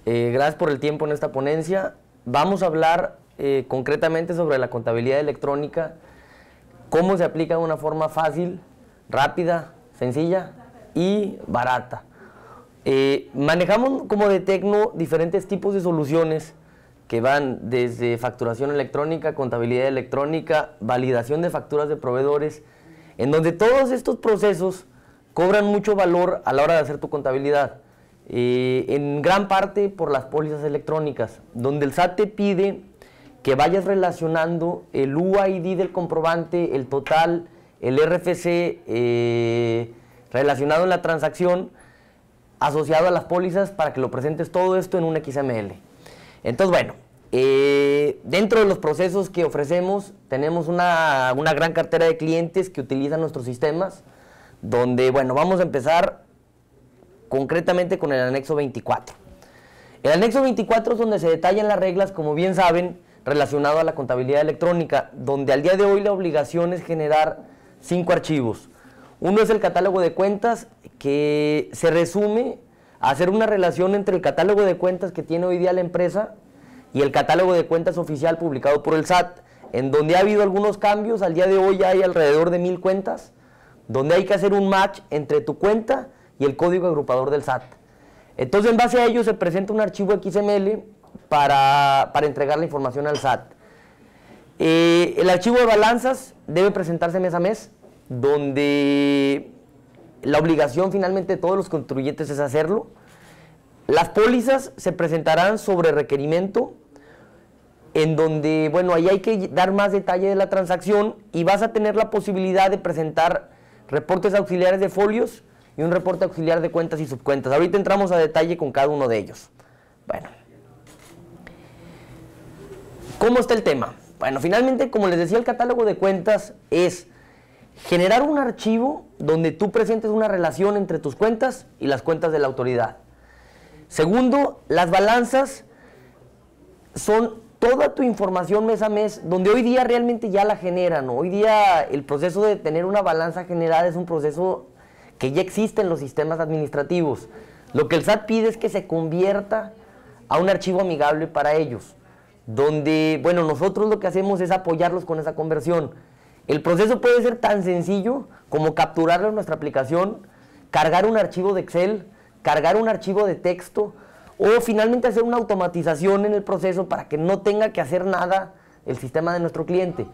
Gracias por el tiempo en esta ponencia. Vamos a hablar concretamente sobre la contabilidad electrónica, cómo se aplica de una forma fácil, rápida, sencilla y barata. Manejamos como de Tecno diferentes tipos de soluciones que van desde facturación electrónica, contabilidad electrónica, validación de facturas de proveedores, en donde todos estos procesos cobran mucho valor a la hora de hacer tu contabilidad. En gran parte por las pólizas electrónicas, donde el SAT te pide que vayas relacionando el UID del comprobante, el total, el RFC relacionado en la transacción, asociado a las pólizas, para que lo presentes todo esto en un XML. Entonces, bueno, dentro de los procesos que ofrecemos, tenemos una gran cartera de clientes que utilizan nuestros sistemas, donde, bueno, vamos a empezar concretamente con el anexo 24. El anexo 24 es donde se detallan las reglas, como bien saben, relacionado a la contabilidad electrónica, donde al día de hoy la obligación es generar 5 archivos. Uno es el catálogo de cuentas, que se resume a hacer una relación entre el catálogo de cuentas que tiene hoy día la empresa y el catálogo de cuentas oficial publicado por el SAT, en donde ha habido algunos cambios. Al día de hoy hay alrededor de 1000 cuentas, donde hay que hacer un match entre tu cuenta y el código agrupador del SAT. Entonces, en base a ello se presenta un archivo XML para entregar la información al SAT. El archivo de balanzas debe presentarse mes a mes, donde la obligación finalmente de todos los contribuyentes es hacerlo. Las pólizas se presentarán sobre requerimiento, en donde, bueno, ahí hay que dar más detalle de la transacción y vas a tener la posibilidad de presentar reportes auxiliares de folios y un reporte auxiliar de cuentas y subcuentas. Ahorita entramos a detalle con cada uno de ellos. Bueno, ¿cómo está el tema? Bueno, finalmente, como les decía, el catálogo de cuentas es generar un archivo donde tú presentes una relación entre tus cuentas y las cuentas de la autoridad. Segundo, las balanzas son toda tu información mes a mes, donde hoy día realmente ya la generan, ¿no? Hoy día el proceso de tener una balanza generada es un proceso que ya existe en los sistemas administrativos. Lo que el SAT pide es que se convierta a un archivo amigable para ellos, donde, bueno, nosotros lo que hacemos es apoyarlos con esa conversión. El proceso puede ser tan sencillo como capturarlo en nuestra aplicación, cargar un archivo de Excel, cargar un archivo de texto, o finalmente hacer una automatización en el proceso para que no tenga que hacer nada el sistema de nuestro cliente.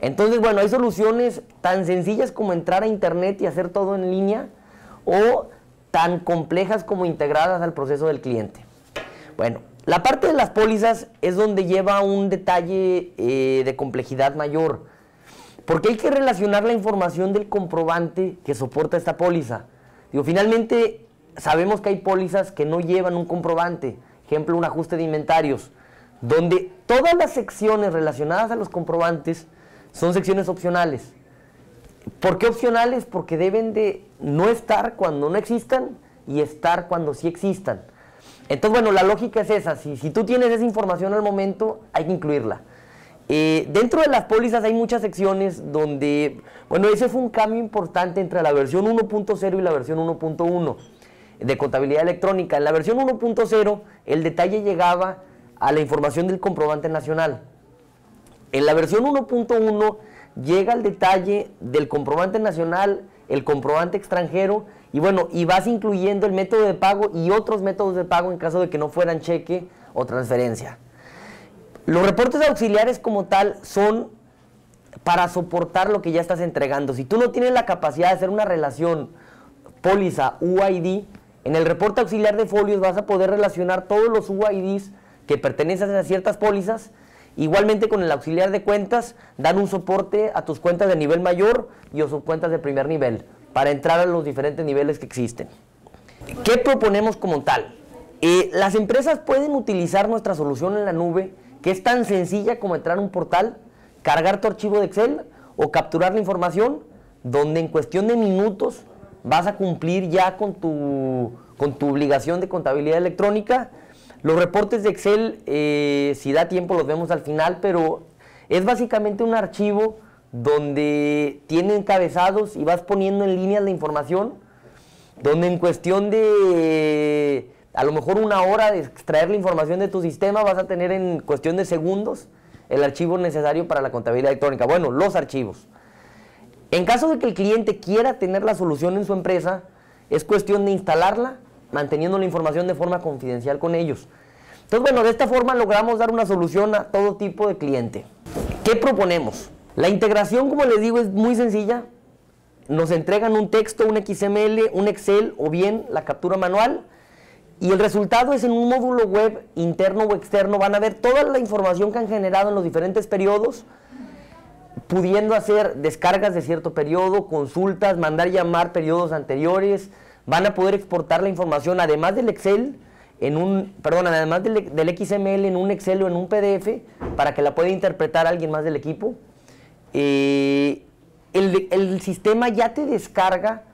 Entonces, bueno, hay soluciones tan sencillas como entrar a internet y hacer todo en línea, o tan complejas como integradas al proceso del cliente. Bueno, la parte de las pólizas es donde lleva un detalle de complejidad mayor, porque hay que relacionar la información del comprobante que soporta esta póliza. Digo, finalmente sabemos que hay pólizas que no llevan un comprobante, ejemplo, un ajuste de inventarios, donde todas las secciones relacionadas a los comprobantes son secciones opcionales. ¿Por qué opcionales? Porque deben de no estar cuando no existan y estar cuando sí existan. Entonces, bueno, la lógica es esa. Si tú tienes esa información al momento, hay que incluirla. Dentro de las pólizas hay muchas secciones donde, bueno, ese fue un cambio importante entre la versión 1.0 y la versión 1.1 de contabilidad electrónica. En la versión 1.0 el detalle llegaba a la información del comprobante nacional. En la versión 1.1 llega el detalle del comprobante nacional, el comprobante extranjero, y bueno, y vas incluyendo el método de pago y otros métodos de pago en caso de que no fueran cheque o transferencia. Los reportes auxiliares como tal son para soportar lo que ya estás entregando. Si tú no tienes la capacidad de hacer una relación póliza UID, en el reporte auxiliar de folios vas a poder relacionar todos los UIDs que pertenecen a ciertas pólizas. Igualmente con el auxiliar de cuentas, dan un soporte a tus cuentas de nivel mayor y a sus cuentas de primer nivel, para entrar a los diferentes niveles que existen. ¿Qué proponemos como tal? Las empresas pueden utilizar nuestra solución en la nube, que es tan sencilla como entrar a un portal, cargar tu archivo de Excel o capturar la información, donde en cuestión de minutos vas a cumplir ya con tu obligación de contabilidad electrónica. Los reportes de Excel, si da tiempo los vemos al final, pero es básicamente un archivo donde tiene encabezados y vas poniendo en línea la información, donde en cuestión de a lo mejor una hora de extraer la información de tu sistema, vas a tener en cuestión de segundos el archivo necesario para la contabilidad electrónica. Bueno, los archivos. En caso de que el cliente quiera tener la solución en su empresa, es cuestión de instalarla, manteniendo la información de forma confidencial con ellos. Entonces, bueno, de esta forma logramos dar una solución a todo tipo de cliente. ¿Qué proponemos? La integración, como les digo, es muy sencilla. Nos entregan un texto, un XML, un Excel o bien la captura manual. Y el resultado es en un módulo web interno o externo. Van a ver toda la información que han generado en los diferentes periodos, pudiendo hacer descargas de cierto periodo, consultas, mandar llamar periodos anteriores. Van a poder exportar la información, además del Excel, además del XML en un Excel o en un PDF, para que la pueda interpretar alguien más del equipo. El sistema ya te descarga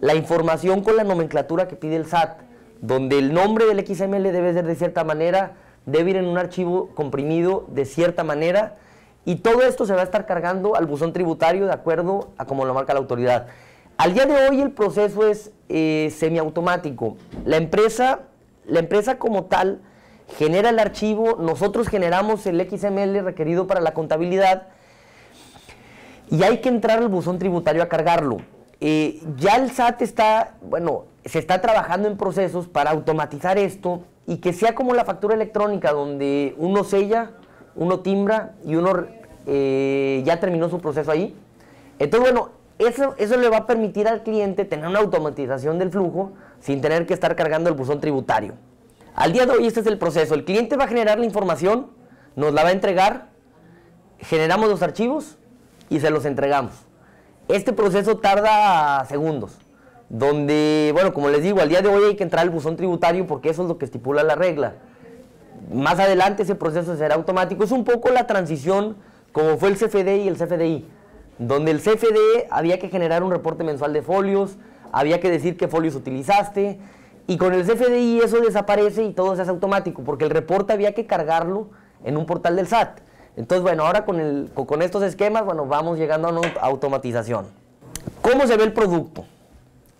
la información con la nomenclatura que pide el SAT, donde el nombre del XML debe ser de cierta manera, debe ir en un archivo comprimido de cierta manera, y todo esto se va a estar cargando al buzón tributario de acuerdo a como lo marca la autoridad. Al día de hoy el proceso es semiautomático. La empresa como tal genera el archivo, nosotros generamos el XML requerido para la contabilidad y hay que entrar al buzón tributario a cargarlo. Ya el SAT se está trabajando en procesos para automatizar esto y que sea como la factura electrónica, donde uno sella, uno timbra y uno ya terminó su proceso ahí. Entonces, bueno, eso le va a permitir al cliente tener una automatización del flujo sin tener que estar cargando el buzón tributario. Al día de hoy este es el proceso. El cliente va a generar la información, nos la va a entregar, generamos los archivos y se los entregamos. Este proceso tarda segundos, donde, bueno, como les digo, al día de hoy hay que entrar al buzón tributario porque eso es lo que estipula la regla. Más adelante ese proceso será automático. Es un poco la transición como fue el CFD y el CFDI, donde el CFD había que generar un reporte mensual de folios, había que decir qué folios utilizaste, y con el CFDI eso desaparece y todo se hace automático, porque el reporte había que cargarlo en un portal del SAT. Entonces, bueno, ahora con estos esquemas, bueno, vamos llegando a una automatización. ¿Cómo se ve el producto?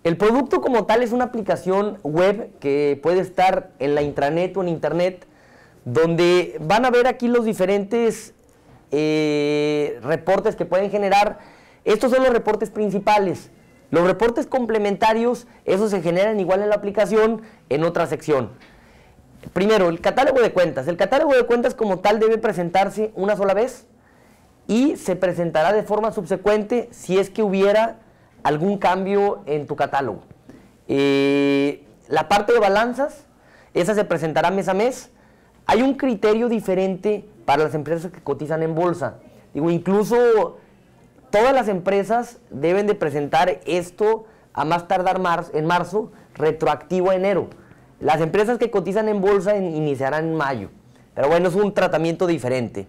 El producto como tal es una aplicación web que puede estar en la intranet o en internet, donde van a ver aquí los diferentes reportes que pueden generar. Estos son los reportes principales. Los reportes complementarios, esos se generan igual en la aplicación, en otra sección. Primero, el catálogo de cuentas. El catálogo de cuentas como tal debe presentarse una sola vez y se presentará de forma subsecuente si es que hubiera algún cambio en tu catálogo. La parte de balanzas, esa se presentará mes a mes. Hay un criterio diferente para las empresas que cotizan en bolsa. Digo, incluso todas las empresas deben de presentar esto a más tardar en marzo, retroactivo a enero. Las empresas que cotizan en bolsa iniciarán en mayo. Pero bueno, es un tratamiento diferente.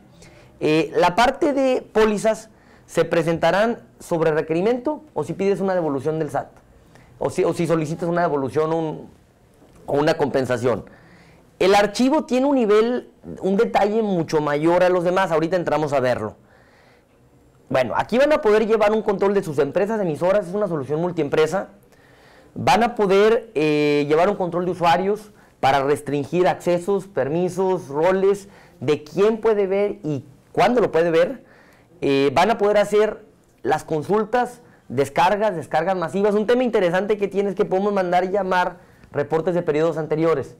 La parte de pólizas se presentarán sobre requerimiento o si pides una devolución del SAT. O si solicitas una devolución o una compensación. El archivo tiene un detalle mucho mayor a los demás. Ahorita entramos a verlo. Bueno, aquí van a poder llevar un control de sus empresas emisoras. Es una solución multiempresa. Van a poder llevar un control de usuarios para restringir accesos, permisos, roles, de quién puede ver y cuándo lo puede ver. Van a poder hacer las consultas, descargas masivas. Un tema interesante que tiene es que podemos mandar y llamar reportes de periodos anteriores,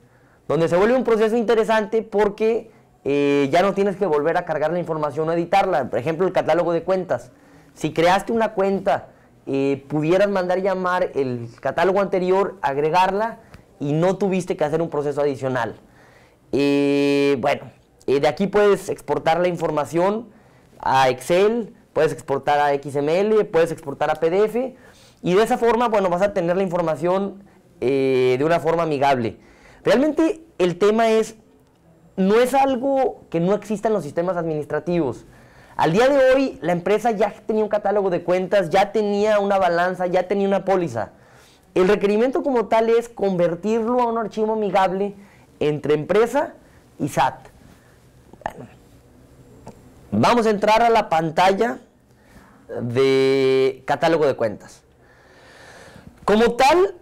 donde se vuelve un proceso interesante porque ya no tienes que volver a cargar la información o editarla. Por ejemplo, el catálogo de cuentas. Si creaste una cuenta, pudieras mandar llamar el catálogo anterior, agregarla y no tuviste que hacer un proceso adicional. De aquí puedes exportar la información a Excel, puedes exportar a XML, puedes exportar a PDF y de esa forma, bueno, vas a tener la información de una forma amigable. Realmente el tema no es algo que no exista en los sistemas administrativos. Al día de hoy, la empresa ya tenía un catálogo de cuentas, ya tenía una balanza, ya tenía una póliza. El requerimiento como tal es convertirlo a un archivo amigable entre empresa y SAT. Bueno, vamos a entrar a la pantalla de catálogo de cuentas. Como tal,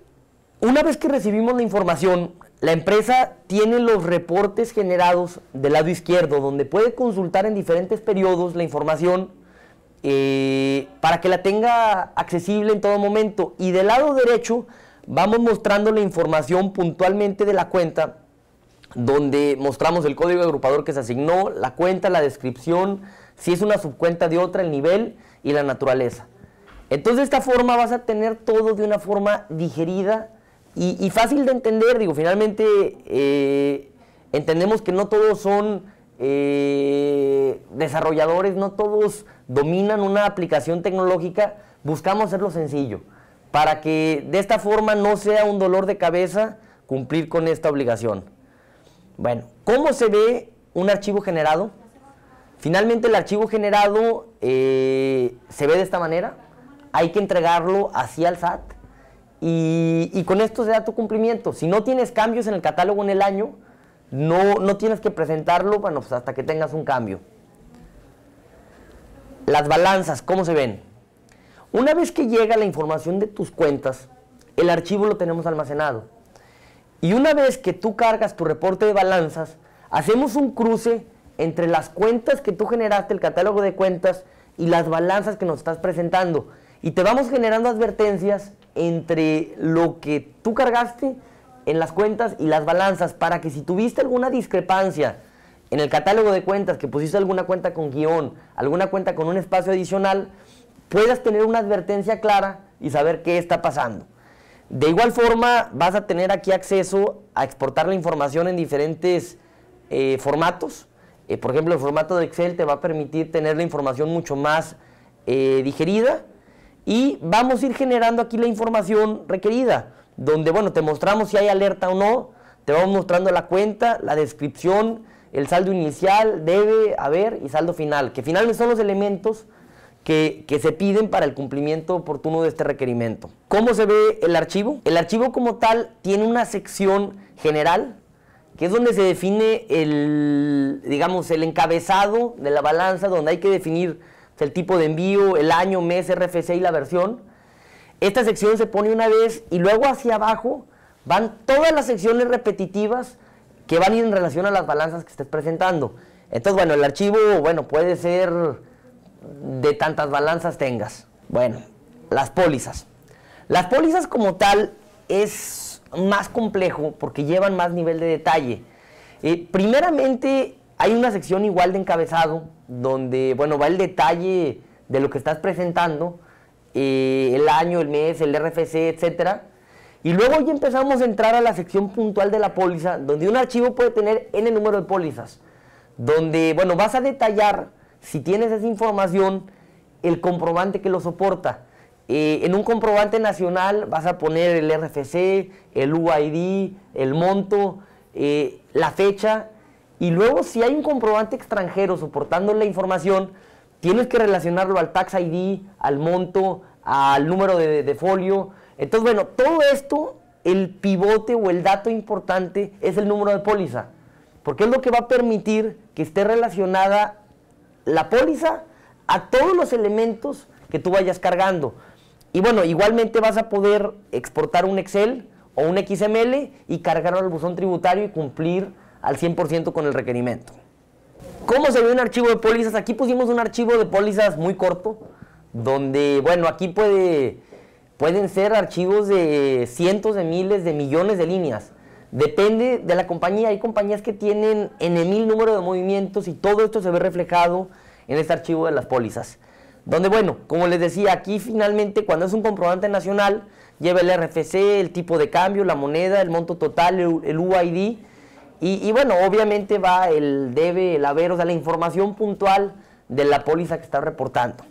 una vez que recibimos la información, la empresa tiene los reportes generados del lado izquierdo, donde puede consultar en diferentes periodos la información para que la tenga accesible en todo momento. Y del lado derecho vamos mostrando la información puntualmente de la cuenta, donde mostramos el código agrupador que se asignó, la cuenta, la descripción, si es una subcuenta de otra, el nivel y la naturaleza. Entonces de esta forma vas a tener todo de una forma digerida y fácil de entender. Digo, finalmente entendemos que no todos son desarrolladores, no todos dominan una aplicación tecnológica. Buscamos hacerlo sencillo, para que de esta forma no sea un dolor de cabeza cumplir con esta obligación. Bueno, ¿cómo se ve un archivo generado? Finalmente el archivo generado se ve de esta manera. Hay que entregarlo hacia el SAT y con esto se da tu cumplimiento. Si no tienes cambios en el catálogo en el año, no tienes que presentarlo, bueno, pues hasta que tengas un cambio. Las balanzas, ¿cómo se ven? Una vez que llega la información de tus cuentas, el archivo lo tenemos almacenado. Y una vez que tú cargas tu reporte de balanzas, hacemos un cruce entre las cuentas que tú generaste, el catálogo de cuentas, y las balanzas que nos estás presentando. Y te vamos generando advertencias entre lo que tú cargaste en las cuentas y las balanzas, para que si tuviste alguna discrepancia en el catálogo de cuentas, que pusiste alguna cuenta con guión, alguna cuenta con un espacio adicional, puedas tener una advertencia clara y saber qué está pasando. De igual forma, vas a tener aquí acceso a exportar la información en diferentes formatos. Por ejemplo, el formato de Excel te va a permitir tener la información mucho más digerida, y vamos a ir generando aquí la información requerida, donde, bueno, te mostramos si hay alerta o no, te vamos mostrando la cuenta, la descripción, el saldo inicial, debe, haber y saldo final, que finalmente son los elementos que se piden para el cumplimiento oportuno de este requerimiento. ¿Cómo se ve el archivo? El archivo como tal tiene una sección general, que es donde se define digamos, el encabezado de la balanza, donde hay que definir el tipo de envío, el año, mes, RFC y la versión. Esta sección se pone una vez y luego hacia abajo van todas las secciones repetitivas que van a ir en relación a las balanzas que estés presentando. Entonces, bueno, el archivo, bueno, puede ser de tantas balanzas tengas. Bueno, las pólizas. Las pólizas como tal es más complejo porque llevan más nivel de detalle. Primeramente, hay una sección igual de encabezado, donde, bueno, va el detalle de lo que estás presentando, el año, el mes, el RFC, etcétera. Y luego ya empezamos a entrar a la sección puntual de la póliza, donde un archivo puede tener N número de pólizas, donde, bueno, vas a detallar, si tienes esa información, el comprobante que lo soporta. En un comprobante nacional vas a poner el RFC, el UID, el monto, la fecha. Y luego, si hay un comprobante extranjero soportando la información, tienes que relacionarlo al Tax ID, al monto, al número de folio. Entonces, bueno, todo esto, el pivote o el dato importante es el número de póliza, porque es lo que va a permitir que esté relacionada la póliza a todos los elementos que tú vayas cargando. Y bueno, igualmente vas a poder exportar un Excel o un XML y cargarlo al buzón tributario y cumplir al 100% con el requerimiento. ¿Cómo se ve un archivo de pólizas? Aquí pusimos un archivo de pólizas muy corto, donde, bueno, aquí pueden ser archivos de cientos de miles de millones de líneas. Depende de la compañía. Hay compañías que tienen N mil número de movimientos y todo esto se ve reflejado en este archivo de las pólizas. Donde, bueno, como les decía, aquí finalmente cuando es un comprobante nacional, lleva el RFC, el tipo de cambio, la moneda, el monto total, el UID. Y bueno, obviamente va el debe, el haber, o sea, la información puntual de la póliza que está reportando.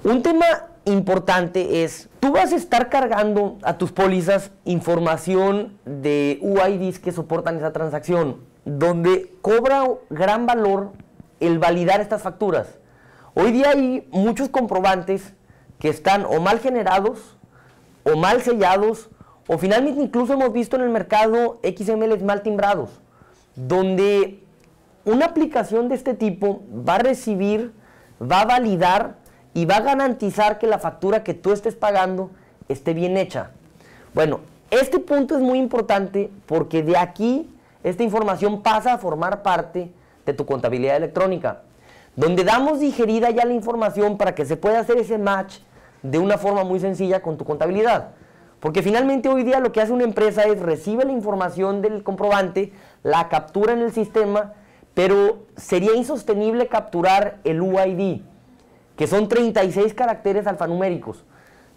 Un tema importante es, tú vas a estar cargando a tus pólizas información de UIDs que soportan esa transacción, donde cobra gran valor el validar estas facturas. Hoy día hay muchos comprobantes que están o mal generados, o mal sellados, o finalmente incluso hemos visto en el mercado XMLs mal timbrados, donde una aplicación de este tipo va a recibir, va a validar y va a garantizar que la factura que tú estés pagando esté bien hecha. Bueno, Este punto es muy importante porque de aquí esta información pasa a formar parte de tu contabilidad electrónica, donde damos digerida ya la información para que se pueda hacer ese match de una forma muy sencilla con tu contabilidad. Porque finalmente hoy día lo que hace una empresa es recibe la información del comprobante, la captura en el sistema, pero sería insostenible capturar el UID, que son 36 caracteres alfanuméricos.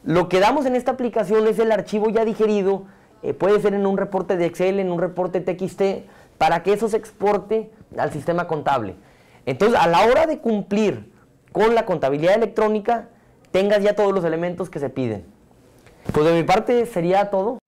Lo que damos en esta aplicación es el archivo ya digerido, puede ser en un reporte de Excel, en un reporte TXT, para que eso se exporte al sistema contable. Entonces, a la hora de cumplir con la contabilidad electrónica, tengas ya todos los elementos que se piden. Pues de mi parte sería todo.